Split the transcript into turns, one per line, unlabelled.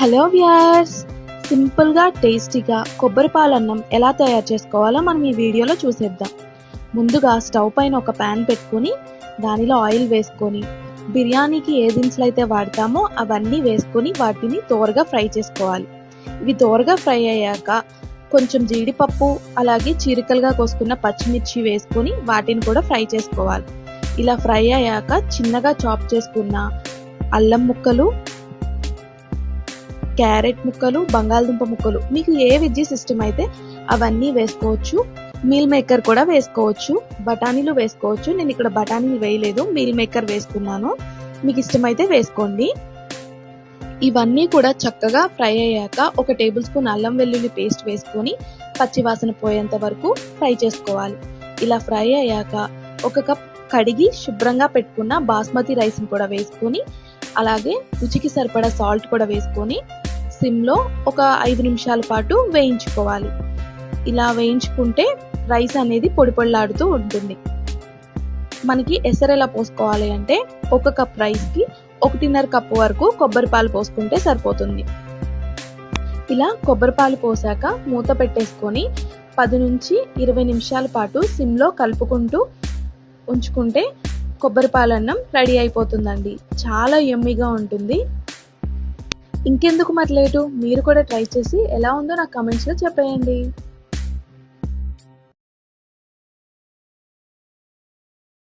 Hello viewers, సింపుల్గా టేస్టీగా కొబ్బరి పాలన్నం ఎలా తయారు చేసుకోవాలో మనం ఈ వీడియోలో చూసేద్దాం. ముందుగా స్టవ్ పైన ఒక ప్యాన్ పెట్టుకొని దానిలో ఆయిల్ వేసుకొని బిర్యానీకి ఏ దినుసులు అయితే వాడతామో అవన్నీ వేసుకొని వాటిని తోరగా ఫ్రై చేసుకోవాలి. ఇవి తోరగా ఫ్రై అయ్యాక కొంచెం జీడిపప్పు అలాగే చీరికలుగా కోసుకున్న పచ్చిమిర్చి వేసుకొని వాటిని కూడా ఫ్రై చేసుకోవాలి. ఇలా ఫ్రై అయ్యాక చిన్నగా చాప్ చేసుకున్న అల్లం ముక్కలు, క్యారెట్ ముక్కలు, బంగాళదుంప ముక్కలు, మీకు ఏ వెజ్జీస్ ఇష్టమైతే అవన్నీ వేసుకోవచ్చు. మీల్ మేకర్ కూడా వేసుకోవచ్చు, బఠానీలు వేసుకోవచ్చు. నేను ఇక్కడ బఠానీలు వేయలేదు, మీల్ మేకర్ వేసుకున్నాను. మీకు ఇష్టమైతే వేసుకోండి. ఇవన్నీ కూడా చక్కగా ఫ్రై అయ్యాక ఒక టేబుల్ స్పూన్ అల్లం వెల్లుల్లి పేస్ట్ వేసుకొని పచ్చివాసన పోయేంత వరకు ఫ్రై చేసుకోవాలి. ఇలా ఫ్రై అయ్యాక ఒక కప్ కడిగి శుభ్రంగా పెట్టుకున్న బాస్మతి రైస్ని కూడా వేసుకొని అలాగే రుచికి సరిపడా సాల్ట్ కూడా వేసుకొని సిమ్లో ఒక 5 నిమిషాల పాటు వేయించుకోవాలి. ఇలా వేయించుకుంటే రైస్ అనేది పొడి పొడిలాడుతూ ఉంటుంది. మనకి ఎసరు ఎలా పోసుకోవాలి అంటే ఒక కప్ రైస్కి 1.5 కప్పు వరకు కొబ్బరి పాలు పోసుకుంటే సరిపోతుంది. ఇలా కొబ్బరి పాలు పోసాక మూత పెట్టేసుకొని 10 నుంచి 20 నిమిషాల పాటు సిమ్లో కలుపుకుంటూ ఉంచుకుంటే కొబ్బరి పాలన్నం రెడీ అయిపోతుందండి. చాలా యమ్మీగా ఉంటుంది. ఇంకెందుకు మరి లేటు, మీరు కూడా ట్రై చేసి ఎలా ఉందో నాకు కామెంట్స్లో చెప్పేయండి.